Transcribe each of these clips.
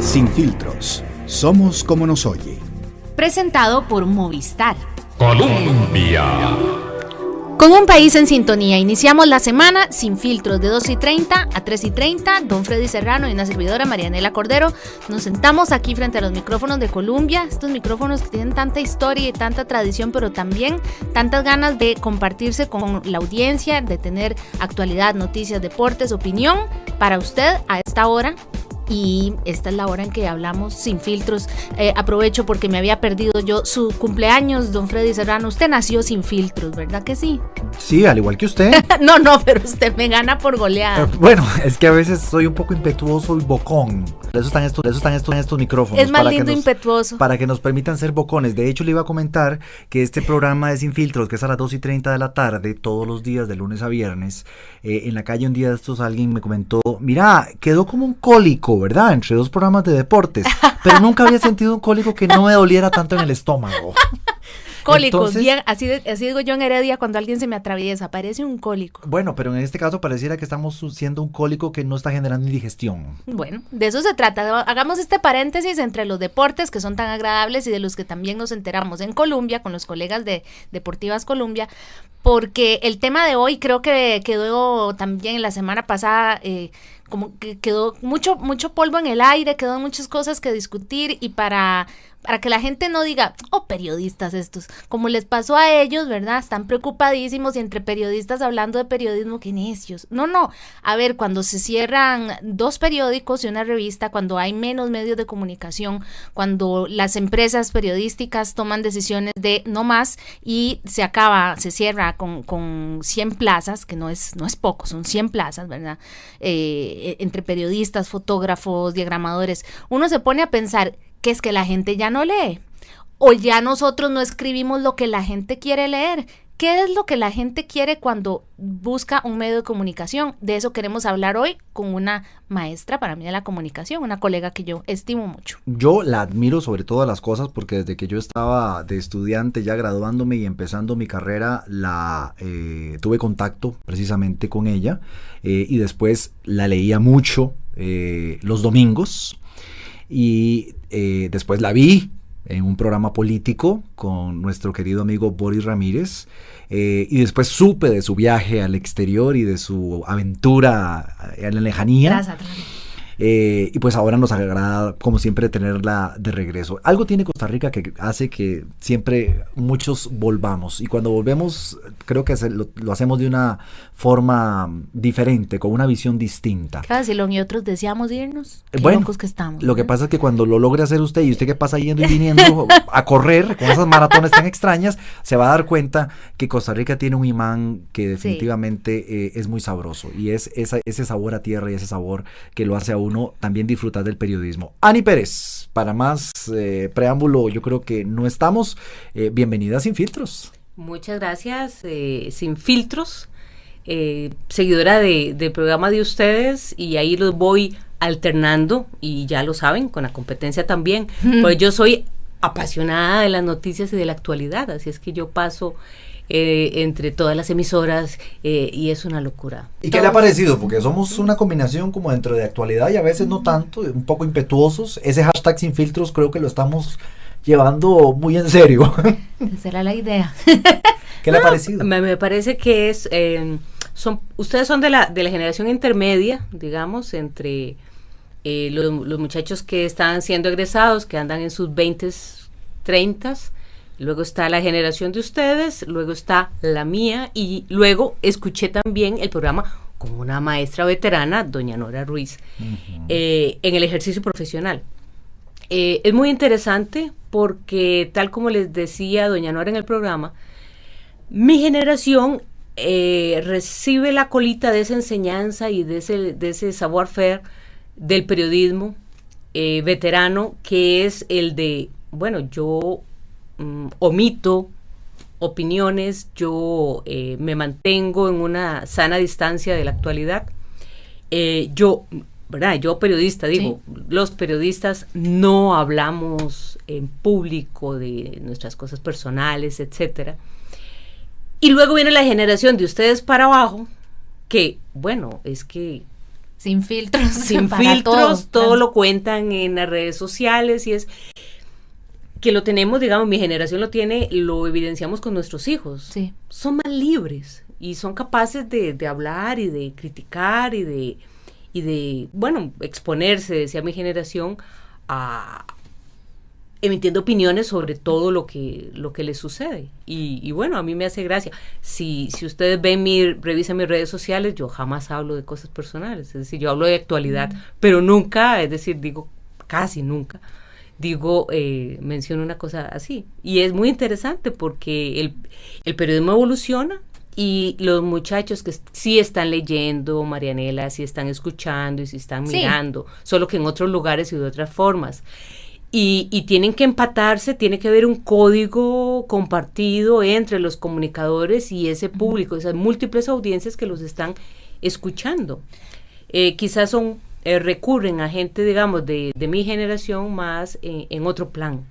Sin filtros, somos como nos oye. Presentado por Movistar Colombia. Con un país en sintonía, iniciamos la semana sin filtros de 2:30 a 3:30. Don Freddy Serrano y una servidora, Marianela Cordero, nos sentamos aquí frente a los micrófonos de Colombia, estos micrófonos que tienen tanta historia y tanta tradición, pero también tantas ganas de compartirse con la audiencia, de tener actualidad, noticias, deportes, opinión para usted a esta hora. Y esta es la hora en que hablamos sin filtros. Aprovecho porque me había perdido yo su cumpleaños, don Freddy Serrano. Usted nació sin filtros, ¿verdad que sí? Sí, al igual que usted. No, pero usted me gana por goleada. Bueno, es que a veces soy un poco impetuoso y bocón. Eso están estos micrófonos. Es más lindo impetuoso. Para que nos permitan ser bocones. De hecho, le iba a comentar que este programa de Sin Filtros, que es a las 2:30 de la tarde, todos los días, de lunes a viernes, en la calle un día de estos alguien me comentó, mira, quedó como un cólico, ¿verdad? Entre dos programas de deportes, pero nunca había sentido un cólico que no me doliera tanto en el estómago. Cólicos, entonces, bien, así digo yo en Heredia cuando alguien se me atraviesa, parece un cólico. Bueno, pero en este caso pareciera que estamos siendo un cólico que no está generando indigestión. Bueno, de eso se trata. Hagamos este paréntesis entre los deportes que son tan agradables y de los que también nos enteramos en Colombia con los colegas de Deportivas Colombia, porque el tema de hoy creo que quedó también en la semana pasada, como que quedó mucho polvo en el aire, quedó muchas cosas que discutir y para que la gente no diga, periodistas estos, como les pasó a ellos, ¿verdad? Están preocupadísimos y entre periodistas hablando de periodismo, qué necios. No, a ver, cuando se cierran 2 periódicos y una revista, cuando hay menos medios de comunicación, cuando las empresas periodísticas toman decisiones de no más y se cierra con 100 plazas, que no es poco, son 100 plazas, ¿verdad? Entre periodistas, fotógrafos, diagramadores, uno se pone a pensar, que es que la gente ya no lee, o ya nosotros no escribimos lo que la gente quiere leer. ¿Qué es lo que la gente quiere cuando busca un medio de comunicación? De eso queremos hablar hoy con una maestra para mí de la comunicación, una colega que yo estimo mucho. Yo la admiro sobre todas las cosas porque desde que yo estaba de estudiante ya graduándome y empezando mi carrera tuve contacto precisamente con ella y después la leía mucho los domingos y después la vi en un programa político con nuestro querido amigo Boris Ramírez y después supe de su viaje al exterior y de su aventura en la lejanía. Gracias. Y pues ahora nos agrada como siempre tenerla de regreso. Algo tiene Costa Rica que hace que siempre muchos volvamos y cuando volvemos creo que lo hacemos de una forma diferente, con una visión distinta. Claro, si y otros deseamos irnos, qué bueno, locos que estamos. Lo que pasa es que cuando lo logre hacer usted y usted que pasa yendo y viniendo a correr con esas maratones tan extrañas, se va a dar cuenta que Costa Rica tiene un imán que definitivamente es muy sabroso y es ese sabor a tierra y ese sabor que lo hace a uno también disfrutar del periodismo. Ani Pérez, para más preámbulo, yo creo que no estamos. Bienvenida a Sin Filtros. Muchas gracias, Sin Filtros, seguidora del programa de ustedes y ahí los voy alternando y ya lo saben, con la competencia también, pues yo soy apasionada de las noticias y de la actualidad, así es que yo paso entre todas las emisoras y es una locura. ¿Y qué le ha parecido? Porque somos una combinación como dentro de actualidad y a veces no tanto, un poco impetuosos. Ese hashtag Sin Filtros creo que lo estamos llevando muy en serio. Esa era la idea. ¿Qué le ha parecido? Me parece que es ustedes son de la generación intermedia, digamos, entre los muchachos que están siendo egresados, que andan en sus 20s, 30s. Luego está la generación de ustedes, luego está la mía y luego escuché también el programa con una maestra veterana, doña Nora Ruiz, en el ejercicio profesional. Es muy interesante porque tal como les decía doña Nora en el programa, mi generación recibe la colita de esa enseñanza y de ese savoir-faire del periodismo veterano, que es el de, bueno, yo omito opiniones, yo me mantengo en una sana distancia de la actualidad. Yo periodista, digo, sí. Los periodistas no hablamos en público de nuestras cosas personales, etcétera. Y luego viene la generación de ustedes para abajo, que, bueno, es que Sin filtros. Sin para filtros, todo claro. lo cuentan en las redes sociales y es que lo tenemos, digamos, mi generación lo tiene, lo evidenciamos con nuestros hijos. Sí. Son más libres y son capaces de hablar y de criticar y de, bueno, exponerse, decía mi generación, a emitiendo opiniones sobre todo lo que les sucede. Y bueno, a mí me hace gracia. Si ustedes revisan mis redes sociales, yo jamás hablo de cosas personales. Es decir, yo hablo de actualidad, pero nunca, es decir, digo, casi nunca, menciono una cosa así. Y es muy interesante porque el periodismo evoluciona y los muchachos que sí están leyendo, Marianela, sí están escuchando y sí están mirando, solo que en otros lugares y de otras formas. Y tienen que empatarse, tiene que haber un código compartido entre los comunicadores y ese público, esas múltiples audiencias que los están escuchando. Quizás recurren a gente, digamos, de mi generación más en otro plan,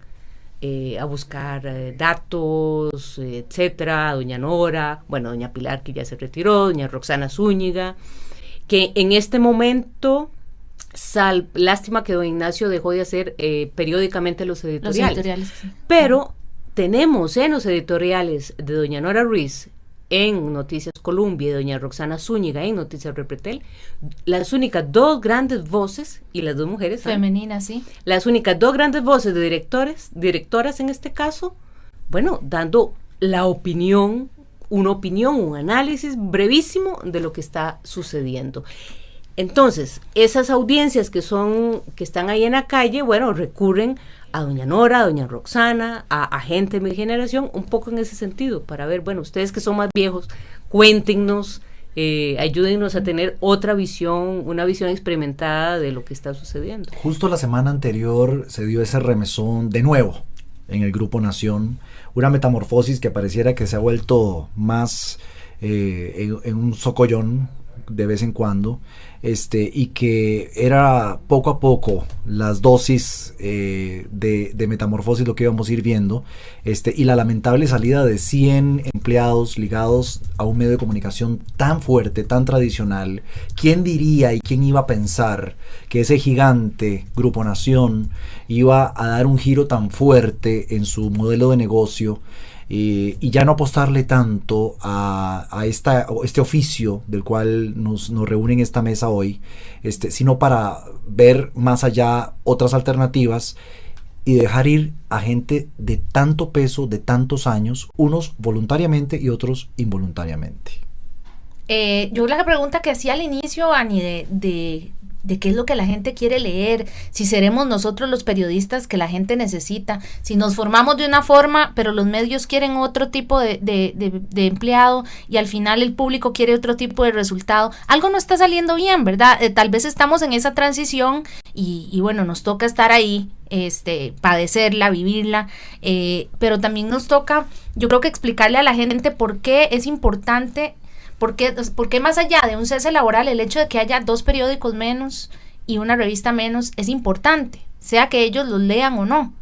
a buscar datos, etcétera, doña Nora, bueno, doña Pilar que ya se retiró, doña Roxana Zúñiga, que en este momento... lástima que don Ignacio dejó de hacer periódicamente los editoriales. Sí. Pero tenemos en los editoriales de doña Nora Ruiz en Noticias Columbia y doña Roxana Zúñiga en Noticias Repretel, las únicas dos grandes voces, y las dos mujeres femeninas, sí, las únicas dos grandes voces de directoras en este caso, bueno, dando la opinión, un análisis brevísimo de lo que está sucediendo. Entonces, esas audiencias que están ahí en la calle, bueno, recurren a doña Nora, a doña Roxana, a gente de mi generación, un poco en ese sentido, para ver, bueno, ustedes que son más viejos, cuéntenos, ayúdennos a tener otra visión, una visión experimentada de lo que está sucediendo. Justo la semana anterior se dio ese remesón de nuevo en el Grupo Nación, una metamorfosis que pareciera que se ha vuelto más en un socollón de vez en cuando, y que era poco a poco las dosis de metamorfosis lo que íbamos a ir viendo, y la lamentable salida de 100 empleados ligados a un medio de comunicación tan fuerte, tan tradicional. ¿Quién diría y quién iba a pensar que ese gigante Grupo Nación iba a dar un giro tan fuerte en su modelo de negocio? Y ya no apostarle tanto a este oficio del cual nos reúne en esta mesa hoy, sino para ver más allá otras alternativas y dejar ir a gente de tanto peso, de tantos años, unos voluntariamente y otros involuntariamente. Yo la pregunta que hacía al inicio, Ani, de qué es lo que la gente quiere leer, si seremos nosotros los periodistas que la gente necesita, si nos formamos de una forma, pero los medios quieren otro tipo de empleado y al final el público quiere otro tipo de resultado, algo no está saliendo bien, ¿verdad? Tal vez estamos en esa transición y bueno, nos toca estar ahí, padecerla, vivirla, pero también nos toca, yo creo que explicarle a la gente por qué es importante. Porque más allá de un cese laboral, el hecho de que haya 2 periódicos menos y una revista menos es importante, sea que ellos los lean o no.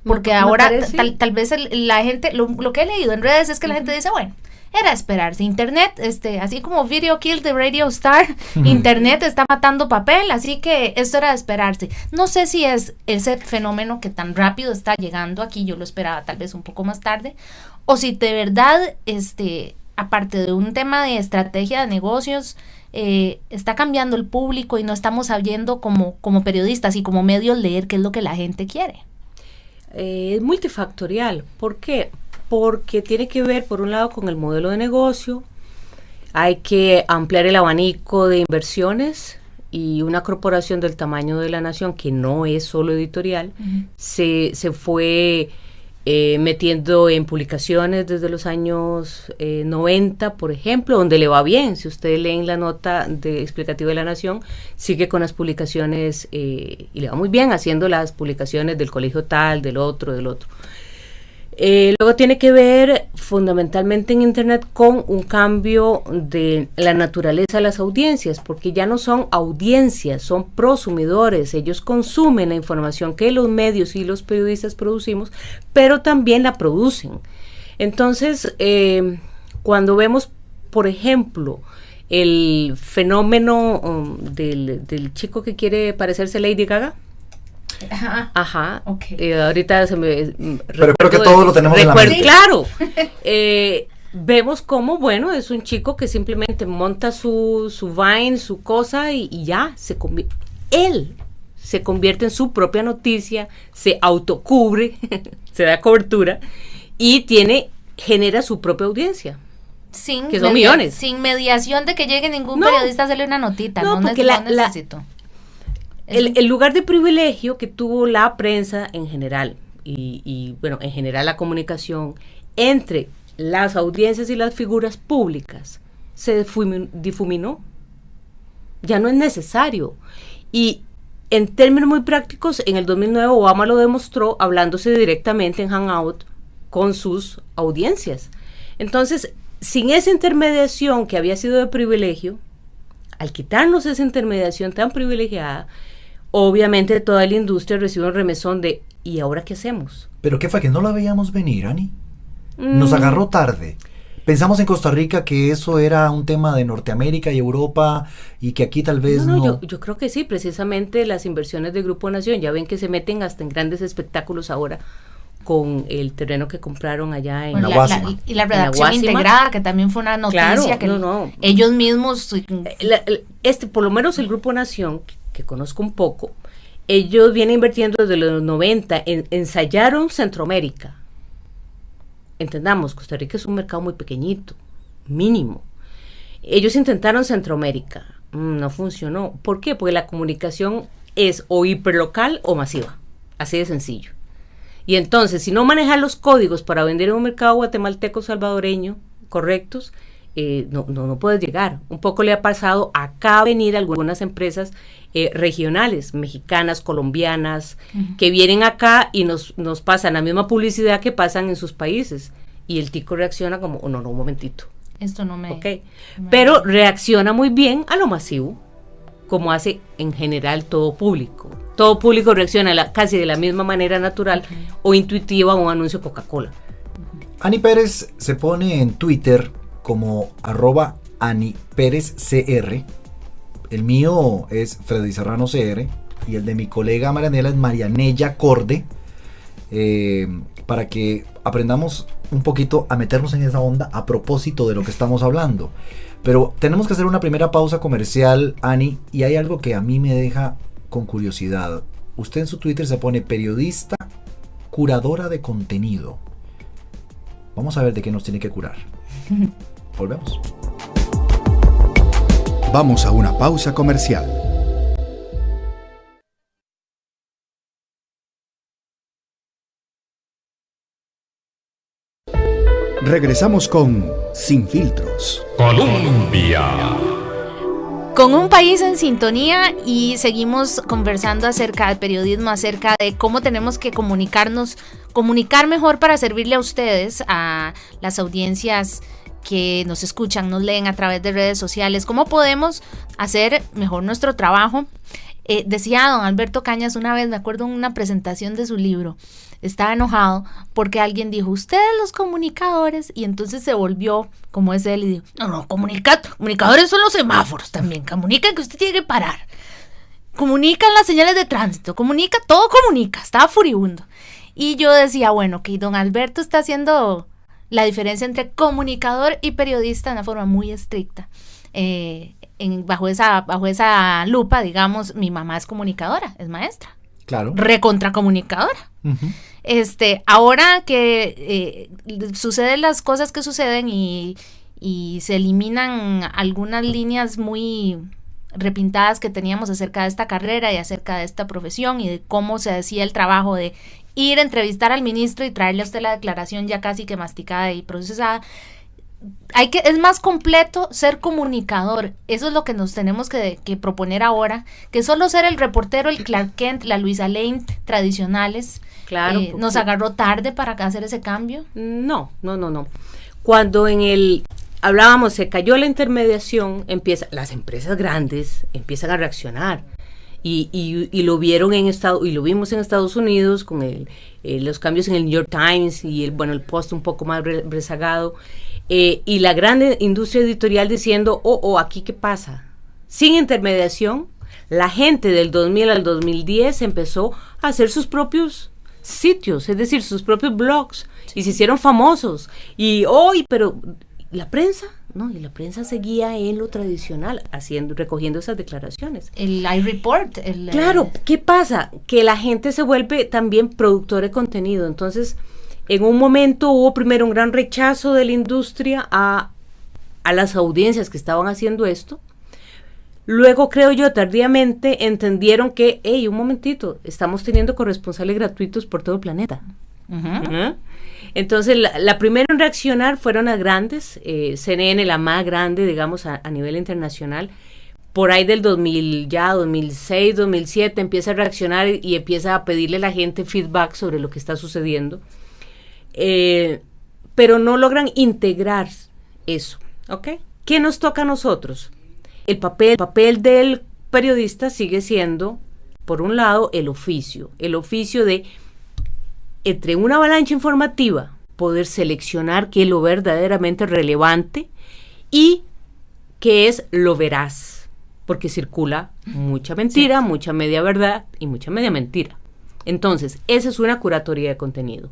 Porque ahora tal vez la gente, lo que he leído en redes es que la gente dice, bueno, era esperarse. Internet, así como Video Kill the Radio Star, Internet está matando papel, así que esto era de esperarse. No sé si es ese fenómeno que tan rápido está llegando aquí, yo lo esperaba tal vez un poco más tarde, o si de verdad, aparte de un tema de estrategia de negocios, está cambiando el público y no estamos sabiendo como periodistas y como medios leer qué es lo que la gente quiere. Es multifactorial. ¿Por qué? Porque tiene que ver, por un lado, con el modelo de negocio. Hay que ampliar el abanico de inversiones y una corporación del tamaño de la Nación, que no es solo editorial, se fue metiendo en publicaciones desde los años 90, por ejemplo, donde le va bien. Si ustedes leen la nota explicativa de la Nación, sigue con las publicaciones y le va muy bien haciendo las publicaciones del colegio tal, del otro. Luego tiene que ver fundamentalmente en Internet con un cambio de la naturaleza de las audiencias, porque ya no son audiencias, son prosumidores. Ellos consumen la información que los medios y los periodistas producimos, pero también la producen. Entonces, cuando vemos, por ejemplo, el fenómeno del chico que quiere parecerse a Lady Gaga. Ajá. Okay. Ahorita se me... Pero creo que todos lo tenemos en la mente. Claro. Vemos cómo, bueno, es un chico que simplemente monta su Vine, su cosa y ya, él se convierte en su propia noticia, se autocubre, se da cobertura y genera su propia audiencia. Que son millones. Sin mediación de que llegue ningún periodista a hacerle una notita. No, porque no necesito. El lugar de privilegio que tuvo la prensa en general y bueno, en general la comunicación entre las audiencias y las figuras públicas se difuminó. Ya no es necesario. Y en términos muy prácticos, en el 2009 Obama lo demostró hablándose directamente en Hangout con sus audiencias. Entonces, sin esa intermediación que había sido de privilegio, al quitarnos esa intermediación tan privilegiada, obviamente toda la industria recibe un remesón de ¿y ahora qué hacemos? ¿Pero qué fue? ¿Que no la veíamos venir, Ani? Nos agarró tarde. Pensamos en Costa Rica que eso era un tema de Norteamérica y Europa y que aquí tal vez no. Yo creo que sí, precisamente las inversiones de Grupo Nación, ya ven que se meten hasta en grandes espectáculos ahora con el terreno que compraron allá en la Guásima. Y la redacción integrada, que también fue una noticia, claro, que ellos mismos... por lo menos el Grupo Nación, que conozco un poco, ellos vienen invirtiendo desde los 90, ensayaron Centroamérica. Entendamos, Costa Rica es un mercado muy pequeñito, mínimo. Ellos intentaron Centroamérica, no funcionó. ¿Por qué? Porque la comunicación es o hiperlocal o masiva, así de sencillo. Y entonces, si no manejas los códigos para vender en un mercado guatemalteco salvadoreño correctos, no puedes llegar. Un poco le ha pasado acá a venir algunas empresas regionales, mexicanas, colombianas, que vienen acá y nos pasan la misma publicidad que pasan en sus países. Y el tico reacciona como, un momentito. Esto no me... Okay. Pero reacciona muy bien a lo masivo, como hace en general todo público. Todo público reacciona casi de la misma manera natural o intuitiva a un anuncio Coca-Cola. Ani Pérez se pone en Twitter como @AniPérezCR. El mío es Freddy Serrano CR y el de mi colega Marianela es Marianella Corde, para que aprendamos un poquito a meternos en esa onda a propósito de lo que estamos hablando. Pero tenemos que hacer una primera pausa comercial, Ani, y hay algo que a mí me deja con curiosidad. Usted en su Twitter se pone periodista, curadora de contenido. Vamos a ver de qué nos tiene que curar. Volvemos. Vamos a una pausa comercial. Regresamos con Sin Filtros. Colombia. Con un país en sintonía y seguimos conversando acerca del periodismo, acerca de cómo tenemos que comunicar mejor para servirle a ustedes, a las audiencias que nos escuchan, nos leen a través de redes sociales, cómo podemos hacer mejor nuestro trabajo. Decía don Alberto Cañas una vez, me acuerdo en una presentación de su libro, estaba enojado porque alguien dijo, ustedes los comunicadores, y entonces se volvió como es él y dijo, no, comunicadores son los semáforos también, comunican que usted tiene que parar, comunican las señales de tránsito, todo comunica, estaba furibundo. Y yo decía, bueno, que don Alberto está haciendo la diferencia entre comunicador y periodista de una forma muy estricta. Bajo esa lupa, digamos, mi mamá es comunicadora, es maestra. Claro. Recontracomunicadora. Uh-huh. Ahora que suceden las cosas que suceden y se eliminan algunas líneas muy repintadas que teníamos acerca de esta carrera y acerca de esta profesión y de cómo se hacía el trabajo de ir a entrevistar al ministro y traerle a usted la declaración ya casi que masticada y procesada. Es más completo ser comunicador. Eso es lo que nos tenemos que proponer ahora, que solo ser el reportero, el Clark Kent, la Luisa Lane tradicionales. Claro. ¿Nos agarró tarde para hacer ese cambio? No. Cuando hablábamos, se cayó la intermediación, las empresas grandes empiezan a reaccionar y lo vieron y lo vimos en Estados Unidos con los cambios en el New York Times y el Post un poco más rezagado, y la gran industria editorial diciendo, aquí qué pasa, sin intermediación. La gente del 2000 al 2010 empezó a hacer sus propios sitios, es decir, sus propios blogs, y se hicieron famosos. Pero la prensa, no, y la prensa seguía en lo tradicional, recogiendo esas declaraciones. El iReport. Claro, ¿qué pasa? Que la gente se vuelve también productor de contenido. Entonces, en un momento hubo primero un gran rechazo de la industria a las audiencias que estaban haciendo esto. Luego, creo yo, tardíamente entendieron que, un momentito, estamos teniendo corresponsales gratuitos por todo el planeta. Uh-huh. Entonces, la primera en reaccionar fueron las grandes, CNN, la más grande, digamos, a nivel internacional. Por ahí del 2006, 2007, empieza a reaccionar y empieza a pedirle a la gente feedback sobre lo que está sucediendo. Pero no logran integrar eso, ¿ok? ¿Qué nos toca a nosotros? El papel del periodista sigue siendo, por un lado, el oficio de, entre una avalancha informativa, poder seleccionar qué es lo verdaderamente relevante y qué es lo veraz, porque circula mucha mentira, mucha media verdad y mucha media mentira. Entonces, esa es una curatoría de contenido.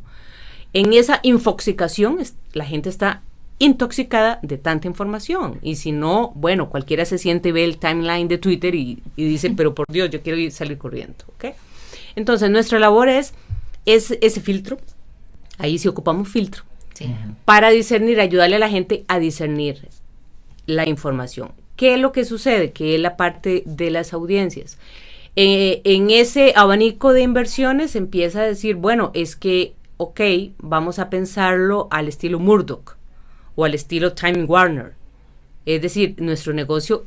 En esa infoxicación, la gente está intoxicada de tanta información, y si no, bueno, cualquiera se siente y ve el timeline de Twitter y dice, pero por Dios, yo quiero salir corriendo, ¿ok? Entonces, nuestra labor es ese filtro, ahí sí ocupamos filtro, sí, para discernir, ayudarle a la gente a discernir la información. ¿Qué es lo que sucede? Que es la parte de las audiencias. En ese abanico de inversiones empieza a decir, bueno, es que, ok, vamos a pensarlo al estilo Murdoch, o al estilo Time Warner. Es decir, nuestro negocio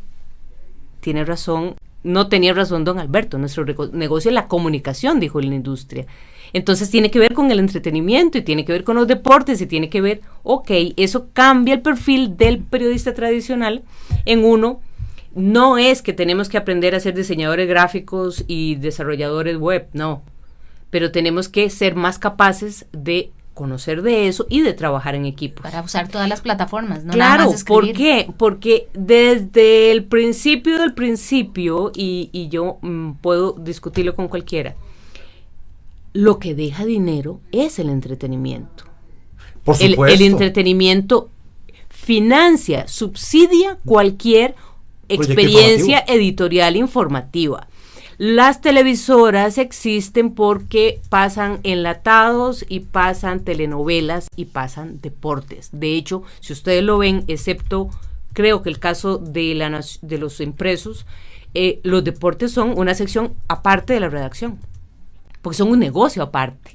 tiene razón, no tenía razón don Alberto, nuestro negocio es la comunicación, dijo la industria. Entonces tiene que ver con el entretenimiento y tiene que ver con los deportes y tiene que ver, eso cambia el perfil del periodista tradicional en uno. No es que tenemos que aprender a ser diseñadores gráficos y desarrolladores web, no, pero tenemos que ser más capaces de conocer de eso y de trabajar en equipo. Para usar todas las plataformas, ¿no? Claro, nada más escribir. ¿por qué? Porque desde el principio del principio, y yo puedo discutirlo con cualquiera, lo que deja dinero es el entretenimiento. Por supuesto. El entretenimiento financia, subsidia cualquier experiencia editorial informativa. Las televisoras existen porque pasan enlatados y pasan telenovelas y pasan deportes. De hecho, si ustedes lo ven, excepto creo que el caso de los impresos, los deportes son una sección aparte de la redacción, porque son un negocio aparte.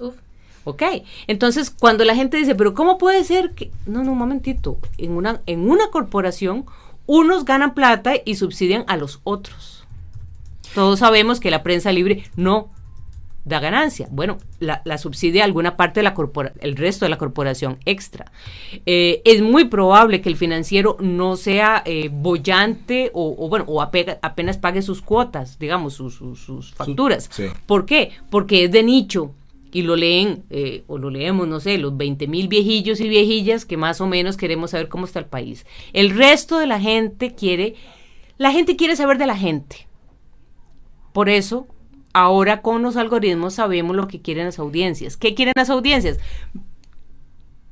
¿Ok? Entonces, cuando la gente dice, pero ¿cómo puede ser que...? No, un momentito. En una corporación, unos ganan plata y subsidian a los otros. Todos sabemos que la prensa libre no da ganancia. Bueno, la subsidia alguna parte de el resto de la corporación extra. Es muy probable que el financiero no sea boyante o apenas pague sus cuotas, digamos, sus facturas. Sí. ¿Por qué? Porque es de nicho y lo leen, o lo leemos, no sé, los 20,000 viejillos y viejillas que más o menos queremos saber cómo está el país. El resto de la gente quiere saber de la gente. Por eso, ahora con los algoritmos sabemos lo que quieren las audiencias. ¿Qué quieren las audiencias?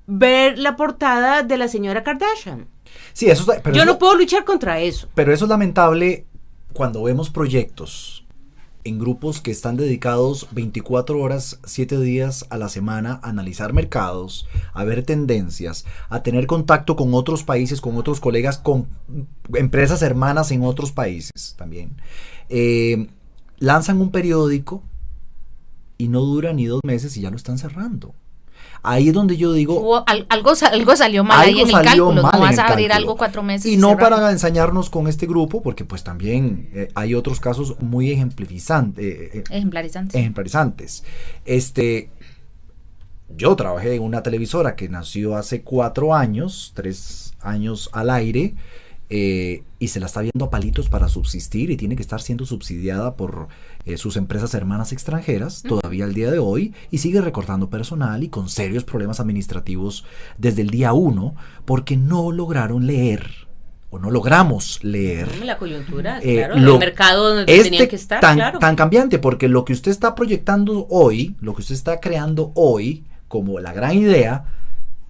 Ver la portada de la señora Kardashian. Sí, eso está, pero yo no puedo luchar contra eso. Pero eso es lamentable cuando vemos proyectos en grupos que están dedicados 24 horas, 7 días a la semana a analizar mercados, a ver tendencias, a tener contacto con otros países, con otros colegas, con empresas hermanas en otros países también. Lanzan un periódico y no dura ni 2 meses y ya lo están cerrando. Ahí es donde yo digo... Algo salió mal ahí en el cálculo. No vas a abrir algo 4 meses. Y no cerrar. Para ensañarnos con este grupo, porque pues también hay otros casos muy ejemplarizantes. Yo trabajé en una televisora que nació hace 4 años, 3 años al aire, y se la está viendo a palitos para subsistir y tiene que estar siendo subsidiada por sus empresas hermanas extranjeras todavía al día de hoy, y sigue recortando personal y con serios problemas administrativos desde el día 1 porque no lograron leer o no logramos leer la coyuntura, claro, el mercado donde tenían que estar, tan cambiante, porque lo que usted está proyectando hoy, lo que usted está creando hoy como la gran idea,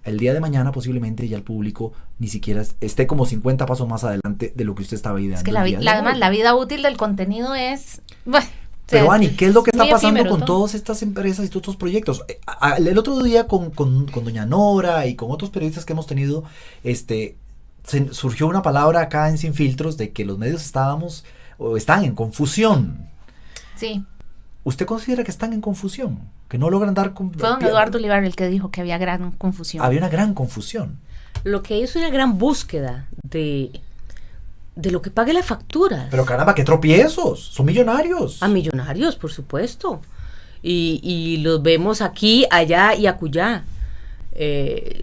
el día de mañana posiblemente ya el público ni siquiera esté como 50 pasos más adelante de lo que usted estaba ideando. Es que además la vida útil del contenido es... Bueno, pero Ani, ¿qué es lo que está pasando efímero, con todo. todas estas empresas y todos estos proyectos? El otro día con doña Nora y con otros periodistas que hemos tenido, surgió una palabra acá en Sin Filtros de que los medios están en confusión. Sí. ¿Usted considera que están en confusión? ¿Que no logran dar... Fue don Eduardo Olivar el que dijo que había gran confusión. Había una gran confusión. Lo que hay es una gran búsqueda de lo que pague la factura. Pero caramba, qué tropiezos, son millonarios. A millonarios, por supuesto. Y los vemos aquí, allá y acullá.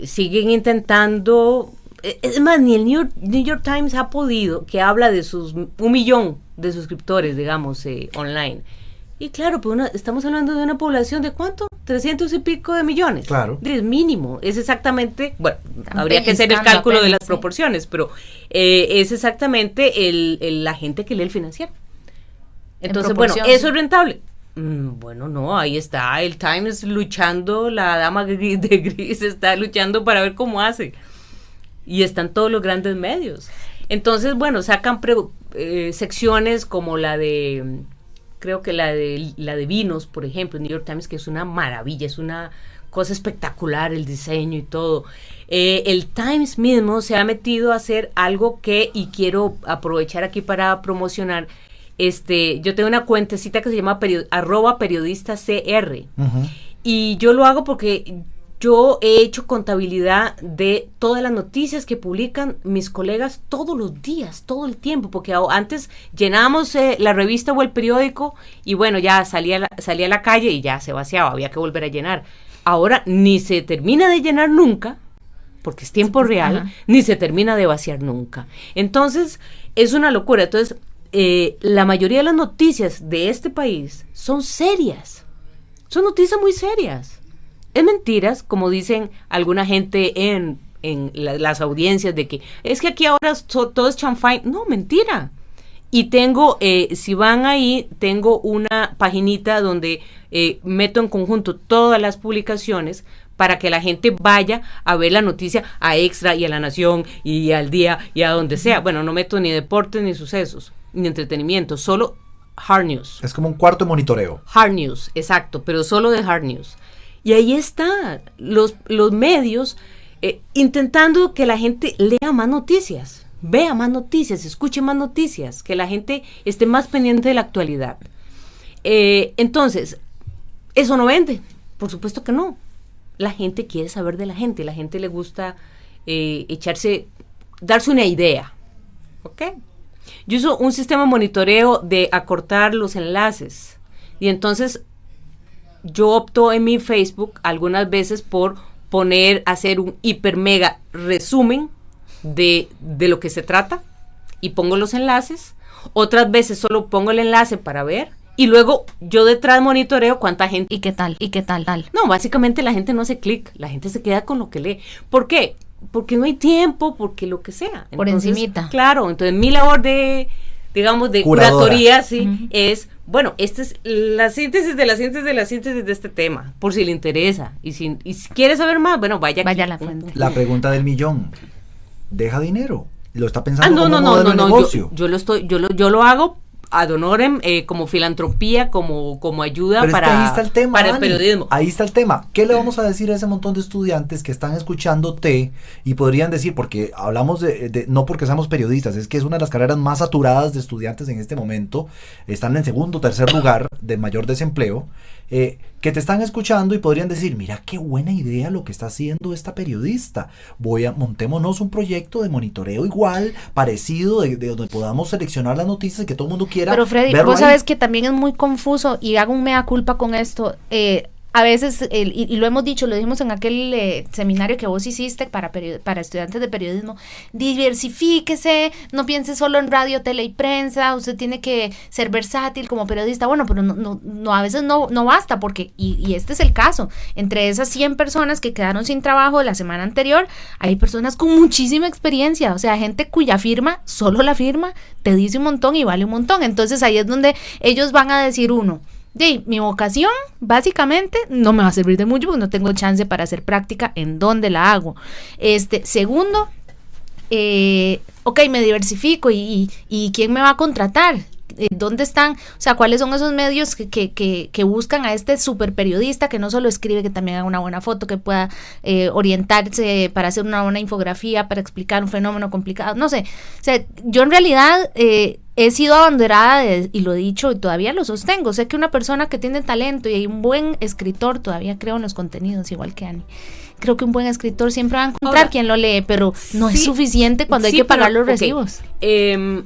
Siguen intentando... Es más, ni el New York Times ha podido, que habla de sus 1 millón de suscriptores, digamos, online. Y claro, pues estamos hablando de una población de ¿cuánto? 300 y pico de millones. Claro. Es mínimo, es exactamente, bueno, Tan habría que hacer el pellizcando cálculo de apenas, las sí. proporciones, pero es exactamente la gente que lee el financiero. Entonces, bueno, ¿eso es rentable? Bueno, no, ahí está el Times luchando, la dama de gris está luchando para ver cómo hace. Y están todos los grandes medios. Entonces, bueno, sacan secciones como la de... Creo que la de vinos, por ejemplo, New York Times, que es una maravilla, es una cosa espectacular el diseño y todo. El Times mismo se ha metido a hacer algo y quiero aprovechar aquí para promocionar. Yo tengo una cuentecita que se llama @periodistacr. Uh-huh. Y yo lo hago porque yo he hecho contabilidad de todas las noticias que publican mis colegas todos los días, todo el tiempo, porque antes llenábamos la revista o el periódico y bueno, ya salía a la calle y ya se vaciaba, había que volver a llenar. Ahora ni se termina de llenar nunca, porque es tiempo real, Ajá. ni se termina de vaciar nunca. Entonces, es una locura. Entonces, la mayoría de las noticias de este país son serias, son noticias muy serias. Es mentiras, como dicen alguna gente en las audiencias, de que es que aquí ahora todo es chanfine. No, mentira. Y tengo, si van ahí, tengo una paginita donde meto en conjunto todas las publicaciones para que la gente vaya a ver la noticia a Extra y a La Nación y al Día y a donde sea. Bueno, no meto ni deportes, ni sucesos, ni entretenimiento, solo hard news. Es como un cuarto de monitoreo. Hard news, exacto, pero solo de hard news. Y ahí está, los medios intentando que la gente lea más noticias, vea más noticias, escuche más noticias, que la gente esté más pendiente de la actualidad. Entonces, ¿eso no vende? Por supuesto que no. La gente quiere saber de la gente le gusta darse una idea. ¿Ok? Yo uso un sistema de monitoreo de acortar los enlaces. Y entonces yo opto en mi Facebook algunas veces por hacer un hiper mega resumen de lo que se trata y pongo los enlaces. Otras veces solo pongo el enlace para ver y luego yo detrás monitoreo cuánta gente. ¿Y qué tal? No, básicamente la gente no hace clic, la gente se queda con lo que lee. ¿Por qué? Porque no hay tiempo, porque lo que sea. Por encimita. Claro, entonces mi labor de curatoría, sí, uh-huh. Es, bueno, esta es la síntesis de la síntesis de la síntesis de este tema, por si le interesa. Y si quiere saber más, bueno, vaya a la fuente. La pregunta del millón, ¿deja dinero? ¿Lo está pensando como modelo de negocio? Yo lo hago ad honorem, como filantropía, como ayuda. Pero para, es que ahí está el tema, para el periodismo. Ahí está el tema. ¿Qué le vamos a decir a ese montón de estudiantes que están escuchándote y podrían decir, porque hablamos no porque seamos periodistas, es que es una de las carreras más saturadas de estudiantes en este momento, están en segundo o tercer lugar de mayor desempleo, que te están escuchando y podrían decir, mira qué buena idea lo que está haciendo esta periodista, montémonos un proyecto de monitoreo igual, parecido, de donde podamos seleccionar las noticias y que todo el mundo quiera. Pero Freddy, verlo vos ahí. sabes que también es muy confuso y hago un mea culpa con esto. a veces, y lo hemos dicho, lo dijimos en aquel seminario que vos hiciste para estudiantes de periodismo, diversifíquese, no piense solo en radio, tele y prensa, usted tiene que ser versátil como periodista. Bueno, pero no a veces no basta, porque, y este es el caso, entre esas 100 personas que quedaron sin trabajo la semana anterior, hay personas con muchísima experiencia, o sea, gente cuya firma, solo la firma, te dice un montón y vale un montón. Entonces ahí es donde ellos van a decir mi vocación básicamente no me va a servir de mucho porque no tengo chance para hacer práctica en donde la hago. Segundo, me diversifico y ¿quién me va a contratar? ¿Dónde están? O sea, ¿cuáles son esos medios que buscan a este super periodista que no solo escribe, que también haga una buena foto, que pueda orientarse para hacer una buena infografía, para explicar un fenómeno complicado? No sé. O sea, yo en realidad he sido abanderada y lo he dicho y todavía lo sostengo. Sé que una persona que tiene talento y hay un buen escritor, todavía creo en los contenidos, igual que Ani. Creo que un buen escritor siempre va a encontrar quien lo lee, pero no es suficiente cuando hay que pagar los recibos.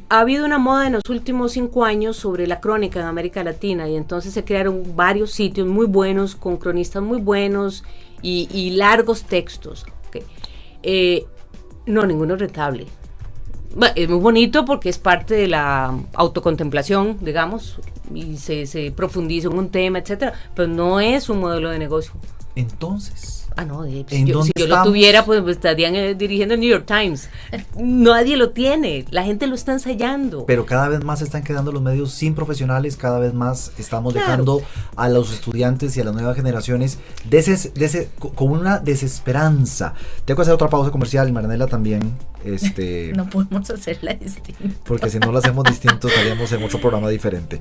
Ha habido una moda en los últimos 5 años sobre la crónica en América Latina, y entonces se crearon varios sitios muy buenos, con cronistas muy buenos y largos textos. No, ninguno es rentable. Es muy bonito porque es parte de la autocontemplación, digamos, y se profundiza en un tema, etcétera, pero no es un modelo de negocio. Entonces, si yo lo tuviera, pues estarían dirigiendo el New York Times. Nadie lo tiene, la gente lo está ensayando. Pero cada vez más se están quedando los medios sin profesionales, cada vez más estamos dejando a los estudiantes y a las nuevas generaciones con una desesperanza. Tengo que hacer otra pausa comercial, Maranela también. No podemos hacerla distinta. Porque si no la hacemos distinto estaríamos en otro programa diferente.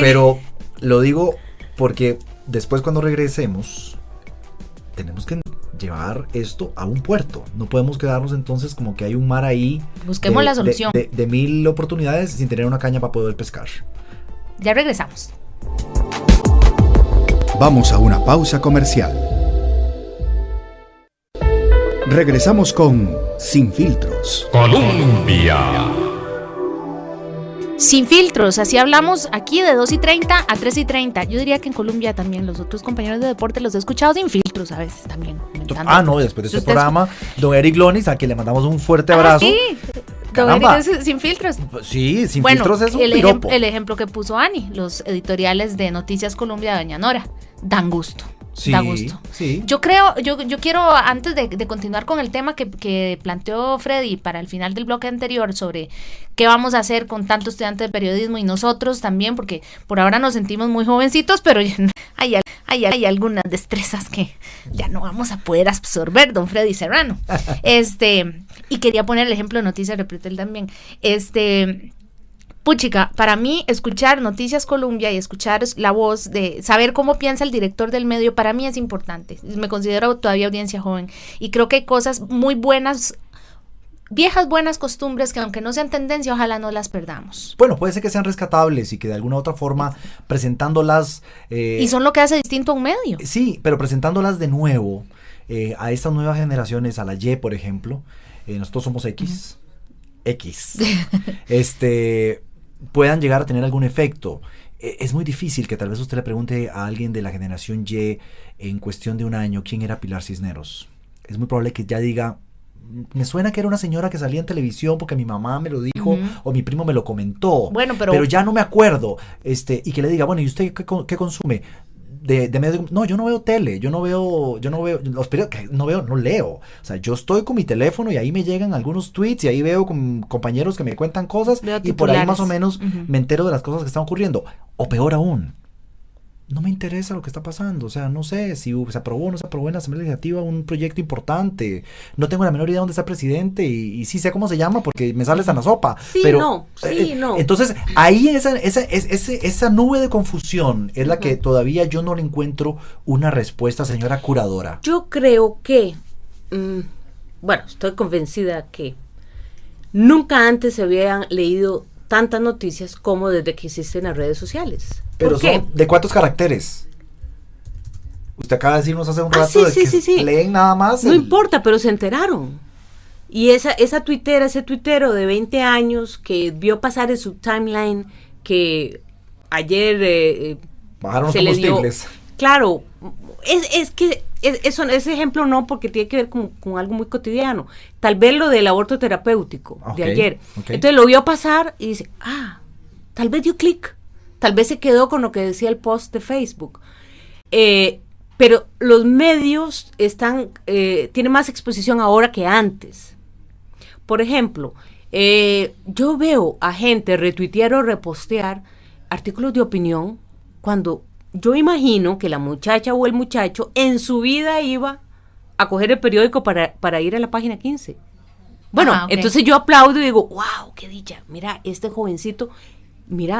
Pero lo digo porque después, cuando regresemos, tenemos que llevar esto a un puerto. No podemos quedarnos entonces como que hay un mar ahí. Busquemos la solución. De 1000 oportunidades sin tener una caña para poder pescar. Ya regresamos. Vamos a una pausa comercial. Regresamos con Sin Filtros. Colombia. Sin filtros, así hablamos aquí de 2:30 a 3:30. Yo diría que en Colombia también los otros compañeros de deporte los he escuchado sin filtros a veces también. Después de este programa, don Eric Lonis, a quien le mandamos un fuerte abrazo. Sí, don Eric es sin filtros. Sí, sin filtros es un piropo. El ejemplo que puso Ani, los editoriales de Noticias Colombia de Doña Nora, dan gusto. Sí, da gusto. Sí. Yo quiero, antes de continuar con el tema que planteó Freddy para el final del bloque anterior sobre qué vamos a hacer con tanto estudiante de periodismo y nosotros también, porque por ahora nos sentimos muy jovencitos, pero hay algunas destrezas que ya no vamos a poder absorber, don Freddy Serrano. Y quería poner el ejemplo de Noticias Repretel también. Puchica, para mí escuchar Noticias Colombia y escuchar la voz de saber cómo piensa el director del medio, para mí es importante. Me considero todavía audiencia joven y creo que hay cosas muy buenas, viejas buenas costumbres que aunque no sean tendencia, ojalá no las perdamos. Bueno, puede ser que sean rescatables y que de alguna u otra forma presentándolas... y son lo que hace distinto a un medio. Sí, pero presentándolas de nuevo a estas nuevas generaciones, a la Y, por ejemplo, nosotros somos X, puedan llegar a tener algún efecto. Es muy difícil que tal vez usted le pregunte a alguien de la generación Y en cuestión de un año quién era Pilar Cisneros. Es muy probable que ya diga, me suena que era una señora que salía en televisión porque mi mamá me lo dijo o mi primo me lo comentó, bueno, pero ya no me acuerdo, y que le diga, bueno, ¿y usted qué consume? De medio, no, yo no veo tele, yo no veo los periódicos, no leo. O sea, yo estoy con mi teléfono y ahí me llegan algunos tweets y ahí veo con compañeros que me cuentan cosas y por ahí más o menos me entero de las cosas que están ocurriendo. O peor aún, no me interesa lo que está pasando. O sea, no sé si se aprobó o no se aprobó en la Asamblea Legislativa un proyecto importante. No tengo la menor idea de dónde está el presidente y sí sé cómo se llama porque me sale hasta en la sopa. Sí, pero, no. Entonces, ahí esa nube de confusión es la que todavía yo no le encuentro una respuesta, señora curadora. Yo creo que, estoy convencida que nunca antes se habían leído tantas noticias como desde que existen las redes sociales. Pero son ¿de cuántos caracteres? Usted acaba de decirnos hace un rato que leen nada más. No importa, pero se enteraron. Y ese tuitero de 20 años que vio pasar en su timeline que ayer bajaron los combustibles. Claro, ese ejemplo no, porque tiene que ver con algo muy cotidiano. Tal vez lo del aborto terapéutico de ayer. Entonces lo vio pasar y dice, tal vez dio clic, tal vez se quedó con lo que decía el post de Facebook. Pero los medios tienen más exposición ahora que antes. Por ejemplo, yo veo a gente retuitear o repostear artículos de opinión cuando yo imagino que la muchacha o el muchacho en su vida iba a coger el periódico para ir a la página 15. Bueno, entonces yo aplaudo y digo, wow, qué dicha, mira, este jovencito,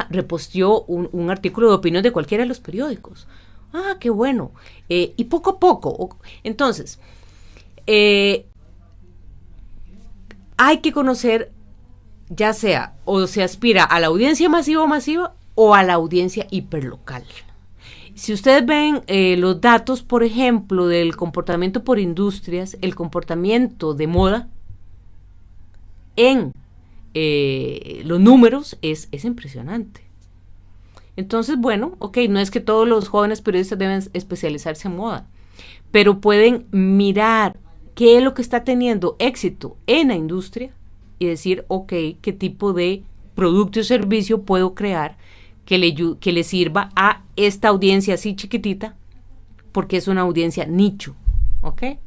reposteó un artículo de opinión de cualquiera de los periódicos. Qué bueno. Y poco a poco, entonces, hay que conocer, ya sea, o se aspira a la audiencia masiva o a la audiencia hiperlocal. Si ustedes ven los datos, por ejemplo, del comportamiento por industrias, el comportamiento de moda en los números es impresionante. Entonces, bueno, no es que todos los jóvenes periodistas deben especializarse en moda, pero pueden mirar qué es lo que está teniendo éxito en la industria y decir, qué tipo de producto y servicio puedo crear que le sirva a esta audiencia así chiquitita, porque es una audiencia nicho,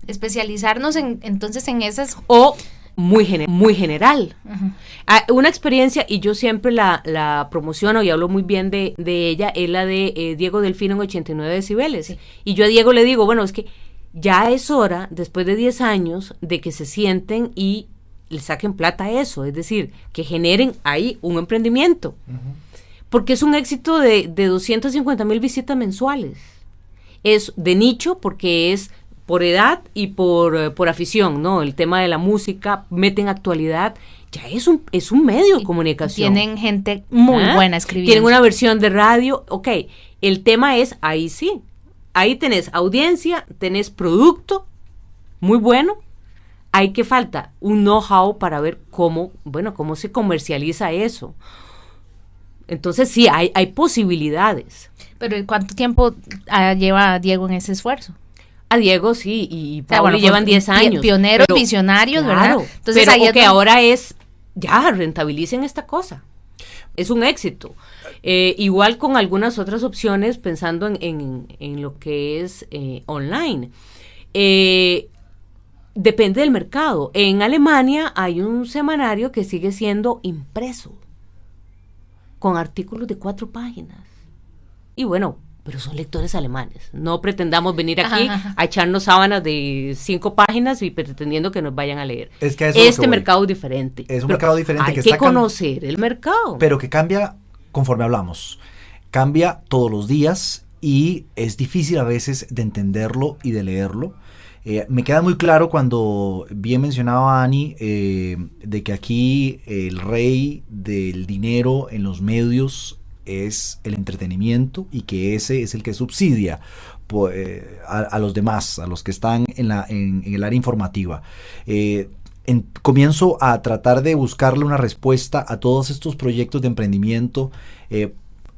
Especializarnos entonces en esas... O muy general. Uh-huh. Una experiencia, y yo siempre la promociono y hablo muy bien de ella, es la de Diego Delfino en 89 decibeles. Sí. Y yo a Diego le digo, es que ya es hora, después de 10 años, de que se sienten y le saquen plata a eso, es decir, que generen ahí un emprendimiento. Uh-huh. Porque es un éxito de 250,000 visitas mensuales. Es de nicho porque es por edad y por afición, ¿no? El tema de la música, meten actualidad, ya es un medio de comunicación. Tienen gente muy buena escribiendo. Tienen una versión de radio, el tema es, ahí sí, ahí tenés audiencia, tenés producto, muy bueno, hay que falta un know-how para ver cómo se comercializa eso. Entonces sí, hay posibilidades. Pero ¿cuánto tiempo lleva Diego en ese esfuerzo? A Diego sí, y Pablo llevan 10 años. Pioneros, visionarios, claro, ¿verdad? Entonces, pero ahí ahora ya rentabilicen esta cosa. Es un éxito. Igual con algunas otras opciones, pensando en lo que es online. Depende del mercado. En Alemania hay un semanario que sigue siendo impreso, con artículos de 4 páginas. Y bueno, pero son lectores alemanes. No pretendamos venir aquí a echarnos sábanas de 5 páginas y pretendiendo que nos vayan a leer. Es que mercado es diferente. Es un mercado diferente. Hay que conocer el mercado. Pero que cambia conforme hablamos. Cambia todos los días y es difícil a veces de entenderlo y de leerlo. Me queda muy claro cuando bien mencionaba Ani de que aquí el rey del dinero en los medios es el entretenimiento y que ese es el que subsidia a los demás, a los que están en el área informativa. Comienzo a tratar de buscarle una respuesta a todos estos proyectos de emprendimiento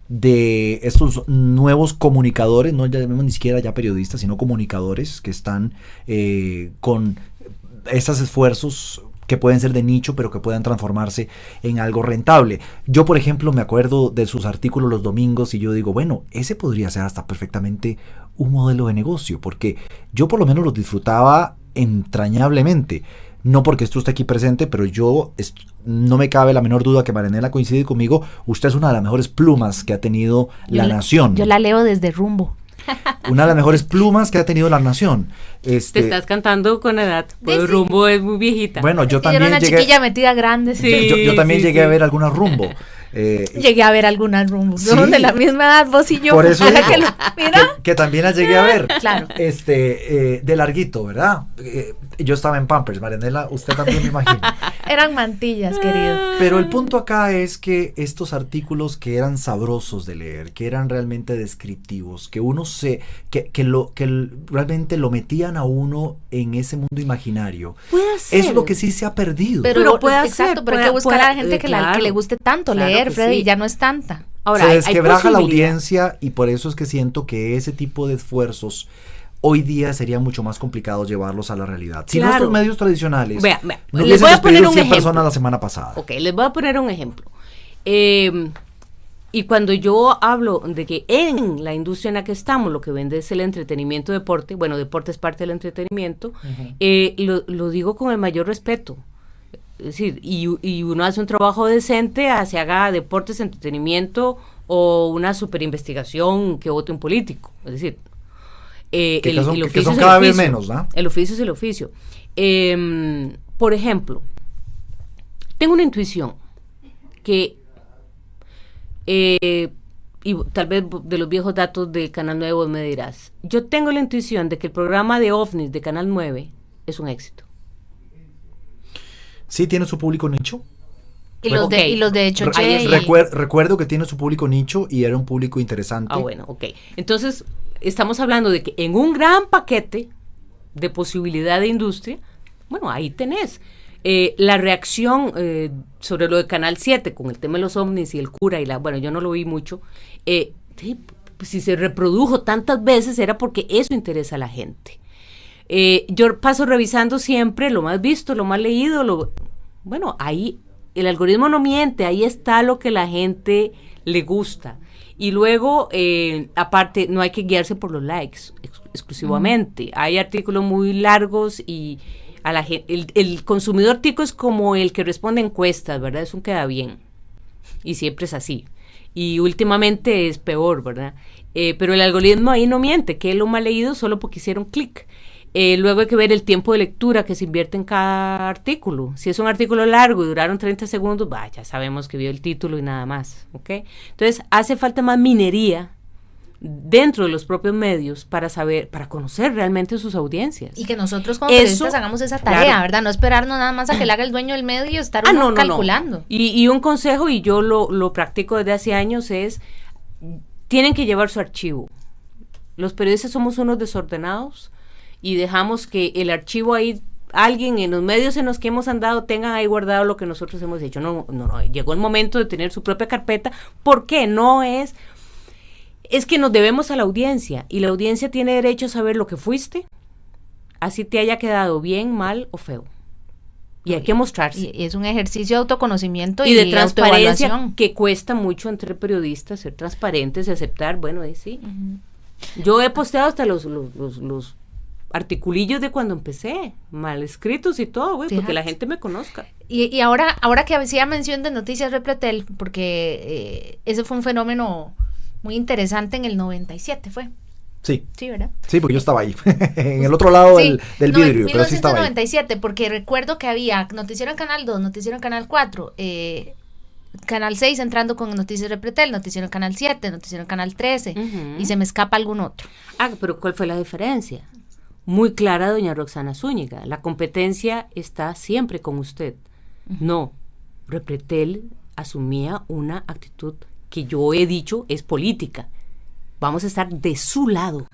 de estos nuevos comunicadores, no llamemos ni siquiera ya periodistas, sino comunicadores que están con estos esfuerzos que pueden ser de nicho, pero que puedan transformarse en algo rentable. Yo, por ejemplo, me acuerdo de sus artículos los domingos y yo digo, ese podría ser hasta perfectamente un modelo de negocio, porque yo por lo menos los disfrutaba entrañablemente. No porque esté usted aquí presente, pero no me cabe la menor duda que Marianela coincide conmigo. Usted es una de las mejores plumas que ha tenido La Nación. Yo la leo desde Rumbo. Una de las mejores plumas que ha tenido La Nación. Te estás cantando con edad, pues sí. Rumbo es muy viejita. Bueno, yo también era una chiquilla metida grande. Sí, yo también llegué a ver algunas Rumbo. Llegué a ver algunas Rumbo. ¿Sí? De la misma edad, vos y yo. Por eso que también las llegué a ver. Claro. De larguito, ¿verdad? Yo estaba en Pampers, Marianela, usted también me imagina. Eran mantillas, querido. Pero el punto acá es que estos artículos que eran sabrosos de leer, que eran realmente descriptivos, que uno realmente lo metían a uno en ese mundo imaginario. Puede ser. Es lo que sí se ha perdido. Pero puede exacto, ser. Pero hay que buscar a la gente que le guste tanto leer, Freddy, ya no es tanta. Ahora, se hay desquebraja la posibilidad. audiencia y por eso es que siento que ese tipo de esfuerzos hoy día sería mucho más complicado llevarlos a la realidad. Si Claro. nuestros medios tradicionales Vea, no les hubiesen voy a poner despedido un 100 ejemplo. personas la semana pasada. Ok, les voy a poner un ejemplo. Y cuando yo hablo de que en la industria en la que estamos, lo que vende es el entretenimiento, deporte, bueno, deporte es parte del entretenimiento, lo digo con el mayor respeto. Es decir, y uno hace un trabajo decente, se haga deportes, entretenimiento o una super investigación que vote un político. Es decir, Que son el oficio es el cada vez oficio. menos, ¿no? El oficio es el oficio. Por ejemplo, tengo una intuición que, y tal vez de los viejos datos de Canal 9 vos me dirás, yo tengo la intuición de que el programa de OVNIs de Canal 9 es un éxito. Sí tiene su público nicho. Y los de Hecho Ahí Che. está. Recuerdo que tiene su público nicho y era un público interesante. Ah, bueno, ok. Entonces, estamos hablando de que en un gran paquete de posibilidad de industria, bueno, ahí tenés. La reacción sobre lo de Canal 7 con el tema de los ovnis y el cura bueno, yo no lo vi mucho, sí, pues, si se reprodujo tantas veces era porque eso interesa a la gente. Yo paso revisando siempre lo más visto, lo más leído, bueno, ahí el algoritmo no miente, ahí está lo que la gente le gusta. Y luego, aparte, no hay que guiarse por los likes exclusivamente. Hay artículos muy largos y a la gente, el consumidor tico es como el que responde encuestas, ¿verdad? Es un queda bien. Y siempre es así. Y últimamente es peor, ¿verdad? Pero el algoritmo ahí no miente, que es lo más leído solo porque hicieron clic. Luego hay que ver el tiempo de lectura que se invierte en cada artículo. Si es un artículo largo y duraron 30 segundos, ya sabemos que vio el título y nada más, ¿ok? Entonces, hace falta más minería dentro de los propios medios para conocer realmente sus audiencias. Y que nosotros como periodistas hagamos esa tarea, claro. ¿verdad? No esperarnos nada más a que le haga el dueño del medio y estar uno calculando. No. Y un consejo, y yo lo practico desde hace años, es, tienen que llevar su archivo. Los periodistas somos unos desordenados y dejamos que el archivo ahí, alguien en los medios en los que hemos andado tengan ahí guardado lo que nosotros hemos hecho. No, llegó el momento de tener su propia carpeta. ¿Por qué? Es que nos debemos a la audiencia y la audiencia tiene derecho a saber lo que fuiste, así te haya quedado bien, mal o feo. Y hay que mostrarse. Y es un ejercicio de autoconocimiento y de transparencia autoevaluación. que cuesta mucho entre periodistas, ser transparentes y aceptar, bueno, sí. Yo he posteado hasta los articulillos de cuando empecé, mal escritos y todo, güey, porque la gente me conozca. Y ahora que hacía mención de Noticias Repretel, porque ese fue un fenómeno muy interesante en el 97, ¿fue? Sí. Sí, ¿verdad? Sí, porque yo estaba ahí, en el otro lado del vidrio, pero sí estaba ahí. 1997, porque recuerdo que había noticiero en Canal 2, noticiero en Canal 4, Canal 6 entrando con Noticias Repretel, noticiero en Canal 7, noticiero en Canal 13, y se me escapa algún otro. Pero ¿cuál fue la diferencia? Muy clara, doña Roxana Zúñiga, la competencia está siempre con usted. No, Repretel asumía una actitud que yo he dicho es política. Vamos a estar de su lado.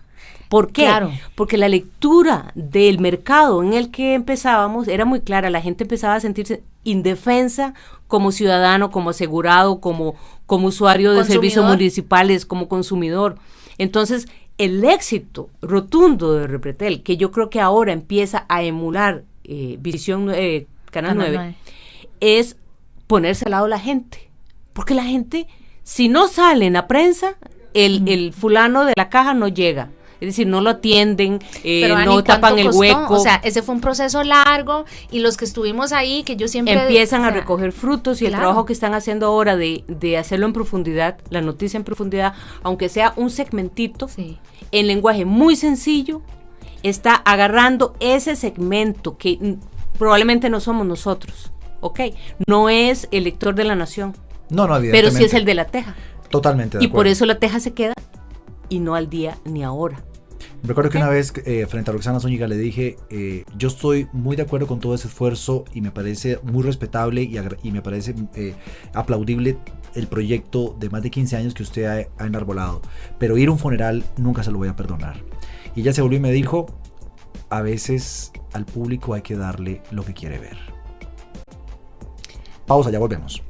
¿Por qué? Claro. Porque la lectura del mercado en el que empezábamos era muy clara. La gente empezaba a sentirse indefensa como ciudadano, como asegurado, como usuario de servicios municipales, como consumidor. Entonces, el éxito rotundo de Repretel, que yo creo que ahora empieza a emular Visión Canal 9, es ponerse al lado de la gente. Porque la gente, si no sale en la prensa, el fulano de la caja no llega. Es decir, no lo atienden, Pero, Ani, no tapan el costó? hueco. O sea, ese fue un proceso largo y los que estuvimos ahí, que yo siempre... Empiezan a recoger frutos y claro. el trabajo que están haciendo ahora de hacerlo en profundidad, la noticia en profundidad, aunque sea un segmentito, en lenguaje muy sencillo, está agarrando ese segmento que probablemente no somos nosotros, ¿ok? No es el lector de La Nación. No, evidentemente. Pero sí es el de La Teja. Totalmente de y acuerdo. por eso La Teja se queda y no al día ni ahora. Recuerdo que una vez frente a Roxana Zúñiga le dije, yo estoy muy de acuerdo con todo ese esfuerzo y me parece muy respetable y me parece aplaudible el proyecto de más de 15 años que usted ha enarbolado, pero ir a un funeral nunca se lo voy a perdonar. Y ella se volvió y me dijo, a veces al público hay que darle lo que quiere ver. Pausa, ya volvemos.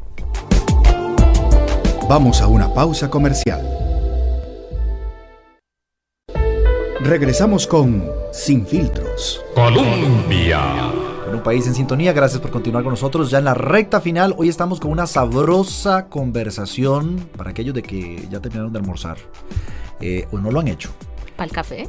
Vamos a una pausa comercial. Regresamos con Sin Filtros. Colombia. Con un país en sintonía, gracias por continuar con nosotros. Ya en la recta final, hoy estamos con una sabrosa conversación para aquellos de que ya terminaron de almorzar o no lo han hecho. ¿Para el café?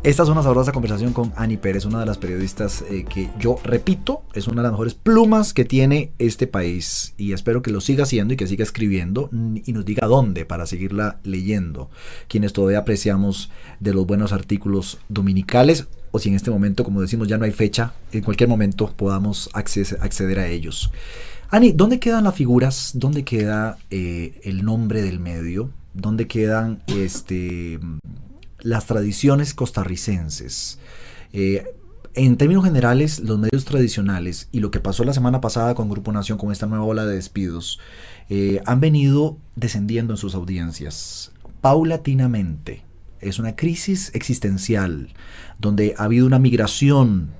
Esta es una sabrosa conversación con Ani Pérez, una de las periodistas que yo repito, es una de las mejores plumas que tiene este país, y espero que lo siga haciendo y que siga escribiendo y nos diga dónde para seguirla leyendo, quienes todavía apreciamos de los buenos artículos dominicales, o si en este momento, como decimos, ya no hay fecha, en cualquier momento podamos acceder a ellos. Ani, ¿dónde quedan las figuras? ¿Dónde queda el nombre del medio? ¿Dónde quedan las tradiciones costarricenses? En términos generales, los medios tradicionales y lo que pasó la semana pasada con Grupo Nación, con esta nueva ola de despidos, han venido descendiendo en sus audiencias paulatinamente. Es una crisis existencial donde ha habido una migración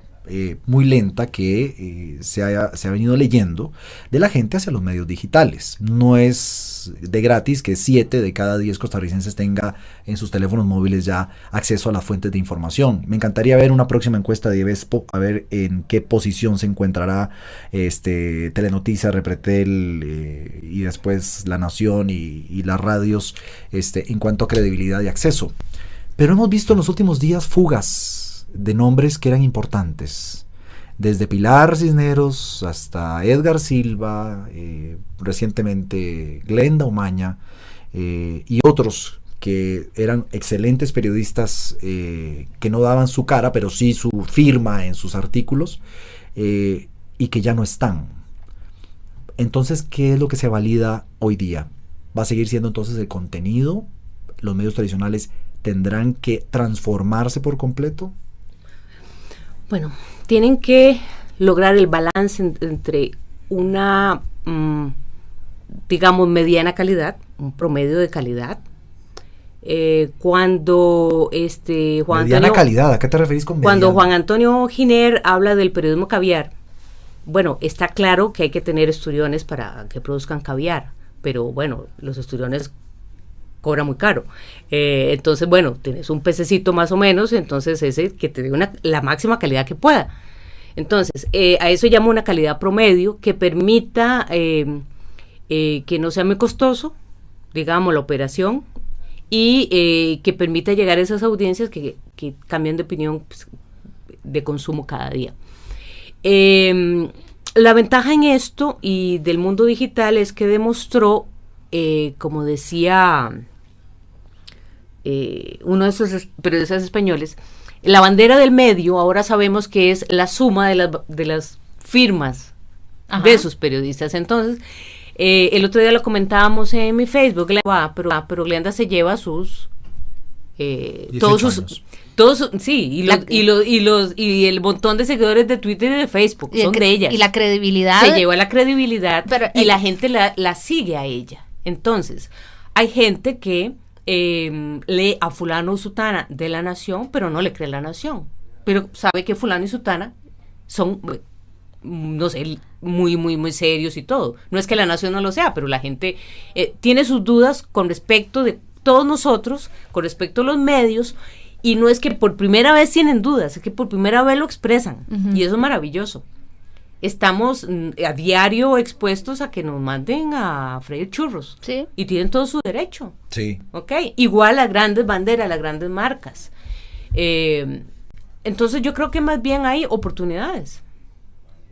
muy lenta que se ha venido leyendo de la gente hacia los medios digitales. No es de gratis que 7 de cada 10 costarricenses tenga en sus teléfonos móviles ya acceso a las fuentes de información. Me encantaría ver una próxima encuesta de Vespo, a ver en qué posición se encontrará Telenoticias, Repretel y después La Nación y las radios en cuanto a credibilidad y acceso. Pero hemos visto en los últimos días fugas de nombres que eran importantes, desde Pilar Cisneros hasta Edgar Silva, recientemente Glenda Umaña y otros que eran excelentes periodistas que no daban su cara, pero sí su firma en sus artículos, y que ya no están. Entonces, ¿qué es lo que se valida hoy día? ¿Va a seguir siendo entonces el contenido? ¿Los medios tradicionales tendrán que transformarse por completo? Bueno, tienen que lograr el balance entre una, digamos, mediana calidad, un promedio de calidad. Cuando mediana calidad, ¿a qué te referís con mediana? Cuando Juan Antonio Giner habla del periodismo caviar, bueno, está claro que hay que tener esturiones para que produzcan caviar, pero bueno, los esturiones cobra muy caro. Entonces, bueno, tienes un pececito más o menos, entonces ese que te dé la máxima calidad que pueda. Entonces, a eso llamo una calidad promedio que permita que no sea muy costoso, digamos, la operación, y que permita llegar a esas audiencias que cambian de opinión, pues, de consumo cada día. La ventaja en esto y del mundo digital es que demostró, como decía uno de esos periodistas españoles, la bandera del medio ahora sabemos que es la suma de las firmas. Ajá. De sus periodistas. Entonces, el otro día lo comentábamos en mi Facebook, pero Glenda se lleva sus y el montón de seguidores de Twitter y de Facebook son de ellas. Y la credibilidad. Se lleva la credibilidad, y la gente la sigue a ella. Entonces, hay gente que lee a fulano o sutana de La Nación, pero no le cree La Nación, pero sabe que fulano y sutana son, no sé, muy, muy, muy serios y todo. No es que La Nación no lo sea, pero la gente tiene sus dudas con respecto de todos nosotros, con respecto a los medios, y no es que por primera vez tienen dudas, es que por primera vez lo expresan, y eso es maravilloso. Estamos a diario expuestos a que nos manden a freír churros. Sí. Y tienen todo su derecho. Sí. ¿Ok? Igual las grandes banderas, las grandes marcas. Entonces yo creo que más bien hay oportunidades.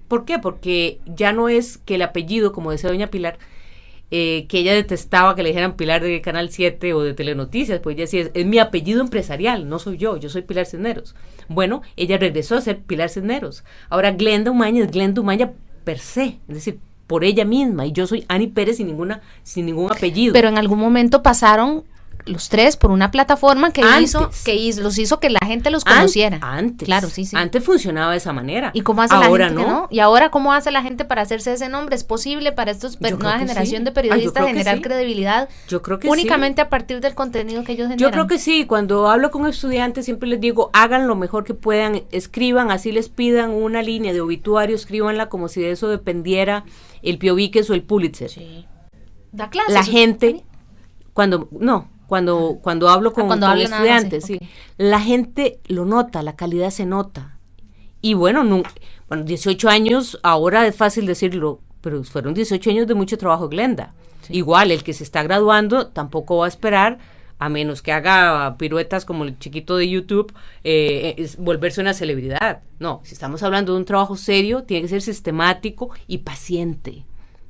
¿Por qué? Porque ya no es que el apellido, como decía doña Pilar, que ella detestaba que le dijeran Pilar de Canal 7 o de Telenoticias, pues ella decía, es mi apellido empresarial, no soy yo soy Pilar Cisneros. Bueno, ella regresó a ser Pilar Cisneros. Ahora Glenda Umaña es Glenda Umaña per se, es decir, por ella misma, y yo soy Ani Pérez sin ningún apellido. Pero en algún momento pasaron los tres por una plataforma que los hizo que la gente los conociera. Antes. Claro, sí. Antes funcionaba de esa manera. ¿Y cómo hace ahora la gente no? ¿Y ahora cómo hace la gente para hacerse ese nombre? ¿Es posible para estos nueva generación de periodistas generar credibilidad? Yo creo que únicamente a partir del contenido que ellos generan. Yo creo que sí. Cuando hablo con estudiantes siempre les digo, hagan lo mejor que puedan, escriban, así les pidan una línea de obituario, escríbanla como si de eso dependiera el Pio Víquez o el Pulitzer. Sí. Da clases. La gente, cuando hablo con hablan nada más, estudiantes, sí, sí, la gente lo nota, la calidad se nota. Y bueno, 18 años, ahora es fácil decirlo, pero fueron 18 años de mucho trabajo, Glenda. Sí. Igual, el que se está graduando tampoco va a esperar, a menos que haga piruetas como el chiquito de YouTube, volverse una celebridad. No, si estamos hablando de un trabajo serio, tiene que ser sistemático y paciente.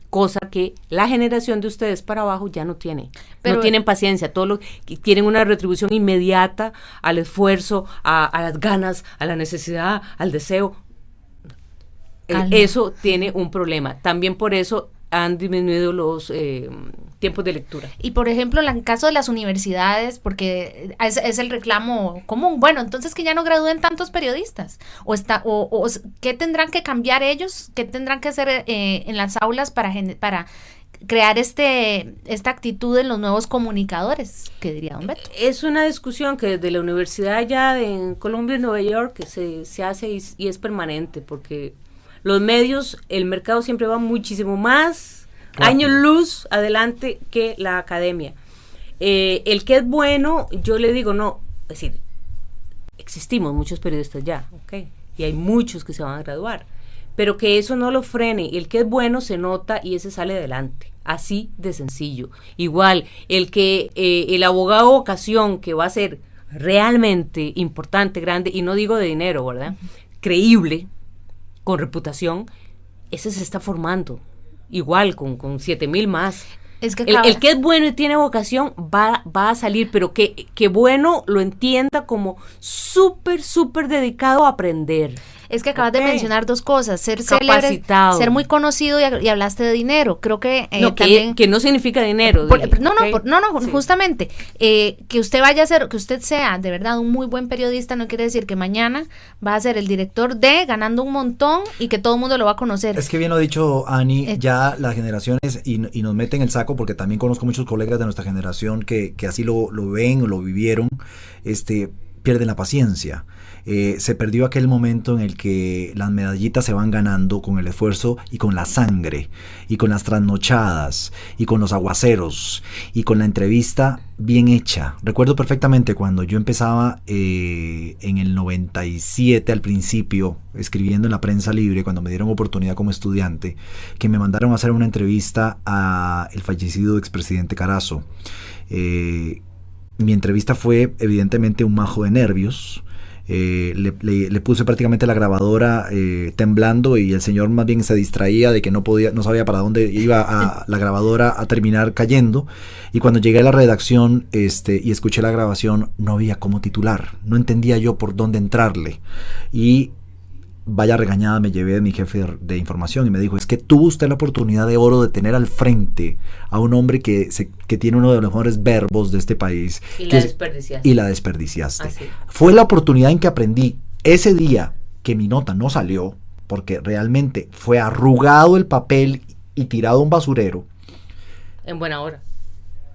Cosa que la generación de ustedes para abajo ya no tiene. Pero no tienen paciencia, tienen una retribución inmediata al esfuerzo, a las ganas, a la necesidad, al deseo. Eso tiene un problema. También por eso han disminuido los tiempos de lectura. Y por ejemplo, en el caso de las universidades, porque es el reclamo común, bueno, entonces que ya no gradúen tantos periodistas, o ¿qué tendrán que cambiar ellos? ¿Qué tendrán que hacer en las aulas para crear esta actitud en los nuevos comunicadores, que diría don Beto? Es una discusión que desde la universidad allá en Columbia, en Nueva York, que se hace y es permanente, porque los medios, el mercado siempre va muchísimo más años luz adelante que la academia. El que es bueno, yo le digo, no, es decir, existimos muchos periodistas ya, ¿ok? Y hay muchos que se van a graduar, pero que eso no lo frene. El que es bueno se nota y ese sale adelante, así de sencillo. Igual, el abogado de vocación que va a ser realmente importante, grande, y no digo de dinero, ¿verdad? Creíble, con reputación, ese se está formando, igual, con 7,000 más. Es que el que es bueno y tiene vocación va a salir, pero que bueno lo entienda como súper dedicado a aprender. Es que acabas de mencionar dos cosas, ser célebre, ser muy conocido y hablaste de dinero. Creo que también que no significa dinero. Justamente que usted vaya a ser, que usted sea de verdad un muy buen periodista no quiere decir que mañana va a ser el director ganando un montón y que todo el mundo lo va a conocer. Es que bien lo ha dicho Ani, ya las generaciones y nos meten el saco, porque también conozco muchos colegas de nuestra generación que así lo ven o lo vivieron, pierden la paciencia. Se perdió aquel momento en el que las medallitas se van ganando con el esfuerzo y con la sangre y con las trasnochadas y con los aguaceros y con la entrevista bien hecha. Recuerdo perfectamente cuando yo empezaba en el 97 al principio escribiendo en la Prensa Libre, cuando me dieron oportunidad como estudiante, que me mandaron a hacer una entrevista a el fallecido expresidente Carazo. Mi entrevista fue evidentemente un majo de nervios. Le puse prácticamente la grabadora temblando, y el señor más bien se distraía de que no sabía para dónde iba la grabadora a terminar cayendo. Y cuando llegué a la redacción y escuché la grabación, no había cómo titular, no entendía yo por dónde entrarle, y vaya regañada me llevé de mi jefe de información, y me dijo: es que tuvo usted la oportunidad de oro de tener al frente a un hombre que tiene uno de los mejores verbos de este país. Y la desperdiciaste. Así. Fue la oportunidad en que aprendí ese día que mi nota no salió, porque realmente fue arrugado el papel y tirado a un basurero. En buena hora.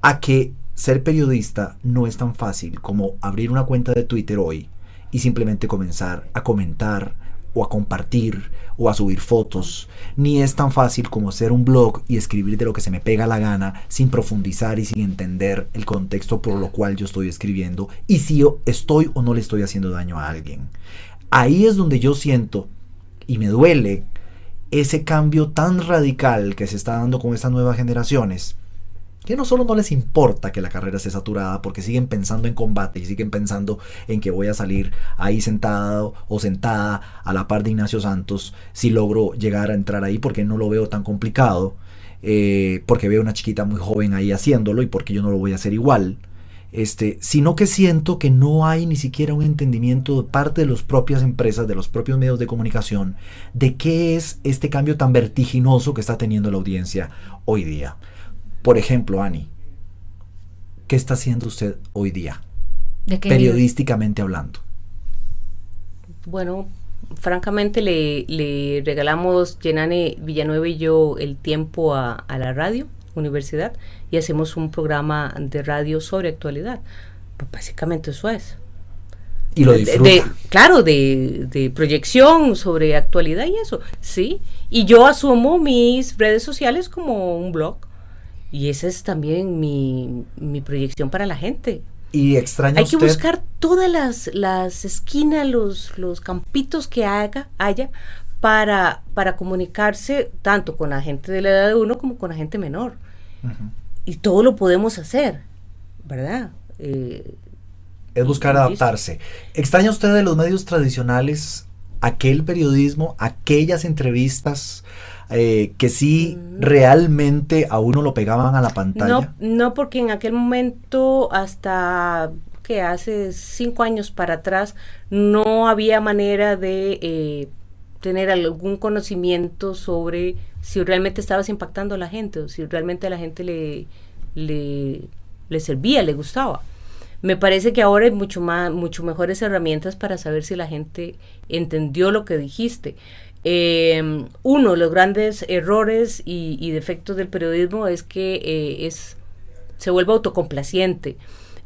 A que ser periodista no es tan fácil como abrir una cuenta de Twitter hoy y simplemente comenzar a comentar o a compartir o a subir fotos, ni es tan fácil como hacer un blog y escribir de lo que se me pega la gana sin profundizar y sin entender el contexto por lo cual yo estoy escribiendo y si yo estoy o no le estoy haciendo daño a alguien. Ahí es donde yo siento y me duele ese cambio tan radical que se está dando con estas nuevas generaciones, que no solo no les importa que la carrera esté saturada, porque siguen pensando en combate y siguen pensando en que voy a salir ahí sentado o sentada a la par de Ignacio Santos si logro llegar a entrar ahí, porque no lo veo tan complicado, porque veo una chiquita muy joven ahí haciéndolo y porque yo no lo voy a hacer igual, sino que siento que no hay ni siquiera un entendimiento de parte de las propias empresas, de los propios medios de comunicación, de qué es este cambio tan vertiginoso que está teniendo la audiencia hoy día. Por ejemplo, Ani, ¿qué está haciendo usted hoy día? Periodísticamente hablando. Bueno, francamente le regalamos, Yenane Villanueva y yo, el tiempo a la radio, universidad, y hacemos un programa de radio sobre actualidad. Pues básicamente eso es. Y lo disfruta. Claro, de proyección sobre actualidad y eso, sí. Y yo asumo mis redes sociales como un blog. Y esa es también mi proyección para la gente. Y extraña Hay usted... que buscar todas las esquinas, los campitos que haya para comunicarse tanto con la gente de la edad de uno como con la gente menor. Ujú. Y todo lo podemos hacer, ¿verdad? Es buscar listo. adaptarse. ¿Extraña usted de los medios tradicionales aquel periodismo, aquellas entrevistas que sí realmente a uno lo pegaban a la pantalla? No, porque en aquel momento, hasta que hace 5 años para atrás, no había manera de tener algún conocimiento sobre si realmente estabas impactando a la gente o si realmente a la gente le servía, le gustaba. Me parece que ahora hay mucho mejores herramientas para saber si la gente entendió lo que dijiste. Uno de los grandes errores y defectos del periodismo es que se vuelve autocomplaciente,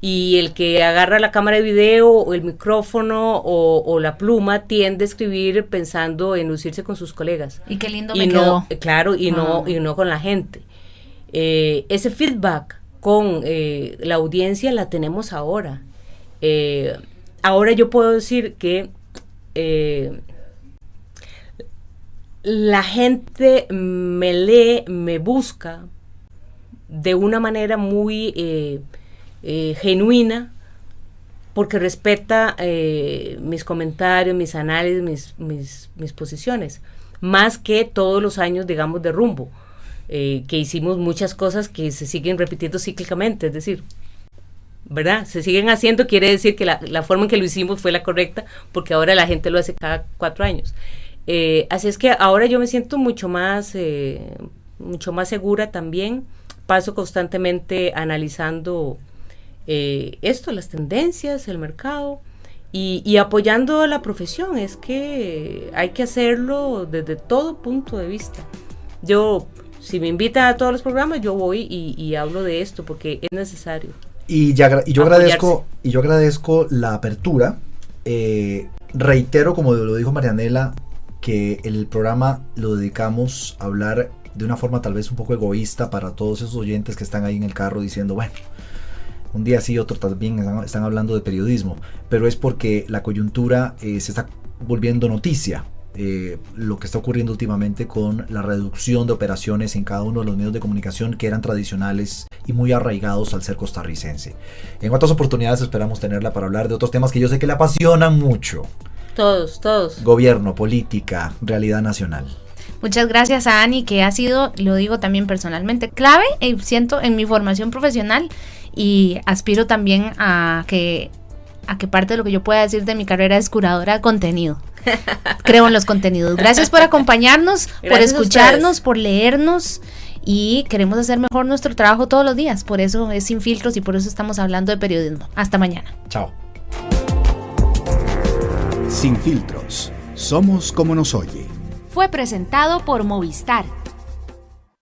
y el que agarra la cámara de video o el micrófono o la pluma tiende a escribir pensando en lucirse con sus colegas. Y qué lindo Y me no, quedó. claro, y no con la gente. Ese feedback con la audiencia la tenemos ahora. Ahora yo puedo decir que la gente me lee, me busca de una manera muy genuina, porque respeta mis comentarios, mis análisis, mis posiciones, más que todos los años, digamos, de rumbo, que hicimos muchas cosas que se siguen repitiendo cíclicamente, es decir, ¿verdad? Se siguen haciendo, quiere decir que la forma en que lo hicimos fue la correcta, porque ahora la gente lo hace cada 4 años. Así es que ahora yo me siento mucho más segura también. Paso constantemente analizando las tendencias, el mercado y apoyando a la profesión. Es que hay que hacerlo desde todo punto de vista. Yo, si me invitan a todos los programas, yo voy y hablo de esto porque es necesario. Y yo agradezco la apertura. Reitero, como lo dijo Marianela, que el programa lo dedicamos a hablar de una forma tal vez un poco egoísta para todos esos oyentes que están ahí en el carro diciendo, bueno, un día sí, otro también están hablando de periodismo, pero es porque la coyuntura se está volviendo noticia. Lo que está ocurriendo últimamente con la reducción de operaciones en cada uno de los medios de comunicación que eran tradicionales y muy arraigados al ser costarricense. En otras oportunidades esperamos tenerla para hablar de otros temas que yo sé que le apasionan mucho. Todos. Gobierno, política, realidad nacional. Muchas gracias a Ani, que ha sido, lo digo también personalmente, clave, siento, en mi formación profesional, y aspiro también a que parte de lo que yo pueda decir de mi carrera es curadora de contenido. Creo en los contenidos. Gracias por acompañarnos, por escucharnos, por leernos, y queremos hacer mejor nuestro trabajo todos los días. Por eso es Sin Filtros y por eso estamos hablando de periodismo. Hasta mañana. Chao. Sin Filtros. Somos como nos oye. Fue presentado por Movistar,